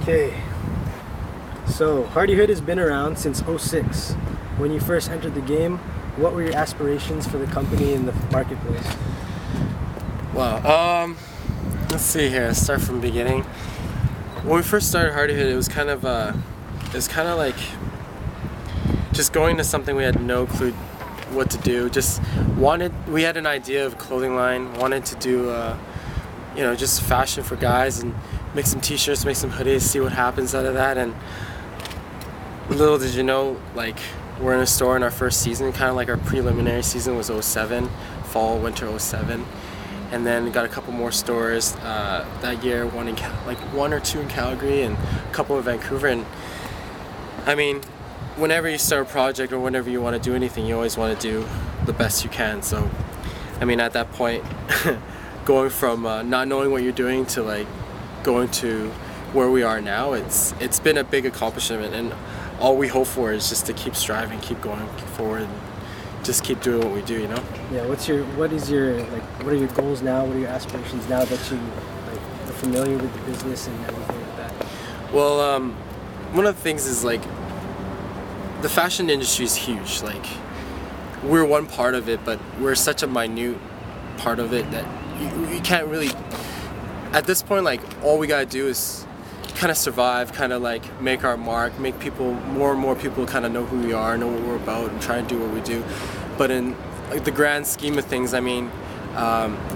Okay, so Hardihood has been around since '06. When you first entered the game, what were your aspirations for the company in the marketplace? Wow. Let's see here. Let's start from the beginning. When we first started Hardihood, it was kind of like just going to something we had no clue what to do. We had an idea of a clothing line, wanted to do just fashion for guys and make some t-shirts, make some hoodies, see what happens out of that. And little did you know, like, we're in a store in our first season, kind of like our preliminary season was '07, fall, winter '07. And then got a couple more stores that year, one or two in Calgary and a couple in Vancouver. And I mean, whenever you start a project or whenever you want to do anything, you always want to do the best you can. So, I mean, at that point, going from not knowing what you're doing to like going to where we are now, it's been a big accomplishment, and all we hope for is just to keep striving, keep going forward, and just keep doing what we do, you know? Yeah, what are your goals now? What are your aspirations now that you are familiar with the business and everything like that? Well, one of the things is like the fashion industry is huge. Like, we're one part of it, but we're such a minute part of it that you can't really, at this point, like, all we gotta do is kind of survive, kind of like make our mark, make more and more people kind of know who we are, know what we're about, and try and do what we do. But in like the grand scheme of things, I mean,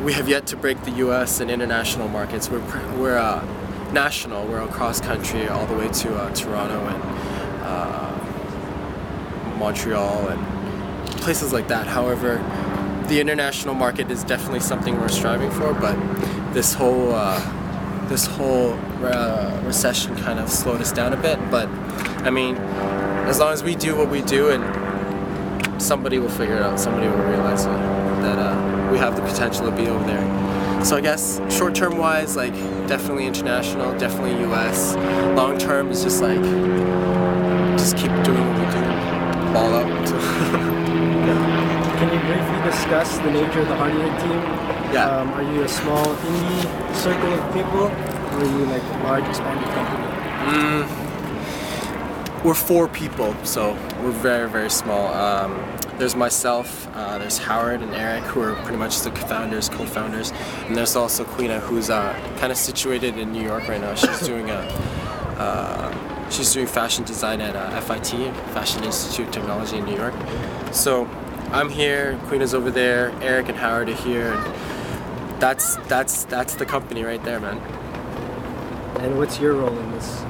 we have yet to break the U.S. and international markets. We're national. We're across country, all the way to Toronto and Montreal and places like that. However, the international market is definitely something we're striving for. But this whole recession kind of slowed us down a bit. But I mean, as long as we do what we do, and somebody will figure it out, somebody will realize that we have the potential to be over there. So I guess short-term wise, like, definitely international, definitely US. Long-term is just like, just keep doing what we do, ball out. Can you briefly discuss the nature of the Hardihood team? Yeah. Are you a small indie circle of people, or are you like a large expanded company? We're 4 people, so we're very, very small. There's myself, there's Howard and Eric, who are pretty much the co-founders, and there's also Quina, who's kind of situated in New York right now. She's doing fashion design at FIT, Fashion Institute of Technology in New York. So I'm here, Quina's over there, Eric and Howard are here, and that's the company right there, man. And what's your role in this?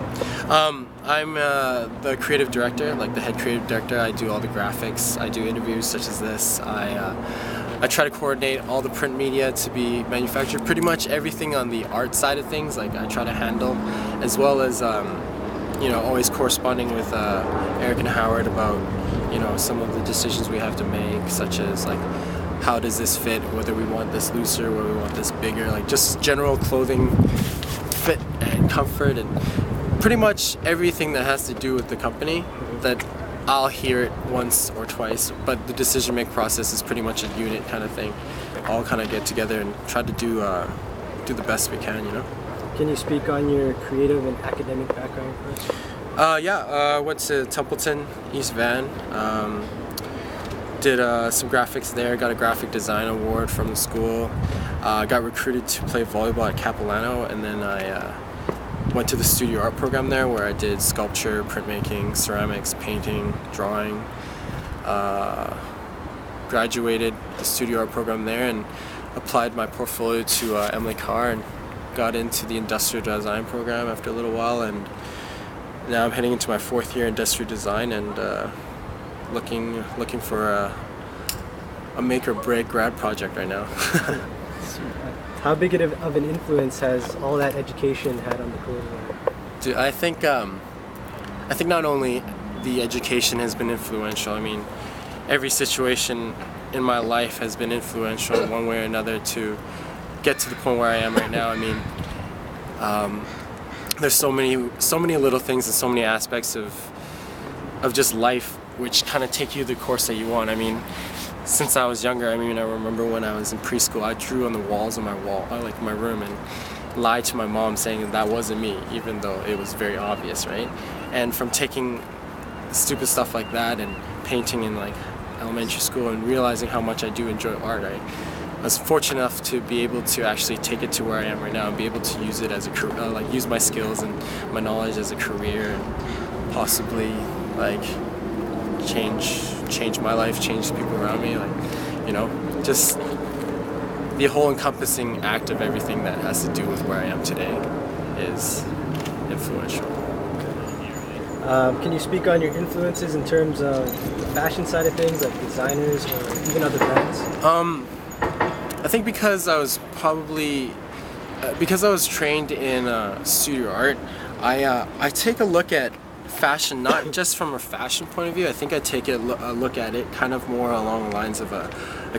I'm the creative director, like the head creative director. I do all the graphics. I do interviews such as this. I try to coordinate all the print media to be manufactured. Pretty much everything on the art side of things, like, I try to handle, as well as always corresponding with Eric and Howard about some of the decisions we have to make, such as like, how does this fit, whether we want this looser, whether we want this bigger, like just general clothing fit and comfort, and pretty much everything that has to do with the company. That I'll hear it once or twice, but the decision-making process is pretty much a unit kind of thing. All kind of get together and try to do the best we can, you know? Can you speak on your creative and academic background first? Went to Templeton, East Van. Did some graphics there, got a graphic design award from the school. Got recruited to play volleyball at Capilano, and then I went to the studio art program there, where I did sculpture, printmaking, ceramics, painting, drawing. Graduated the studio art program there and applied my portfolio to Emily Carr and got into the industrial design program after a little while, and now I'm heading into my 4th year industrial design and looking for a make or break grad project right now. How big of an influence has all that education had on the clothing line? Dude, I think not only the education has been influential. I mean, every situation in my life has been influential one way or another to get to the point where I am right now. I mean, there's so many little things and so many aspects of just life which kind of take you the course that you want. I mean, since I was younger, I remember when I was in preschool, I drew on the walls of my room, and lie to my mom saying that wasn't me, even though it was very obvious, right? And from taking stupid stuff like that and painting in like elementary school and realizing how much I do enjoy art, I was fortunate enough to be able to actually take it to where I am right now and be able to use it as a career, like use my skills and my knowledge as a career, and possibly like change my life, change the people around me, like, you know, just the whole encompassing act of everything that has to do with where I am today is influential. Can you speak on your influences in terms of the fashion side of things, like designers or even other brands? I think because I was trained in studio art, I take a look at fashion not just from a fashion point of view. I think I take a look at it kind of more along the lines of a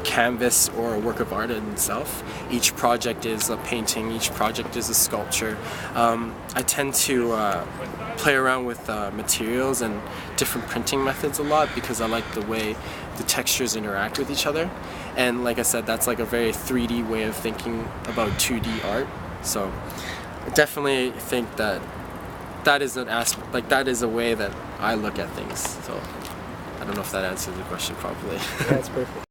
canvas or a work of art in itself. Each project is a painting, each project is a sculpture. I tend to play around with materials and different printing methods a lot because I like the way the textures interact with each other. And like I said, that's like a very 3D way of thinking about 2D art. So I definitely think that is an aspect, like that is a way that I look at things. So I don't know if that answers the question properly. That's perfect.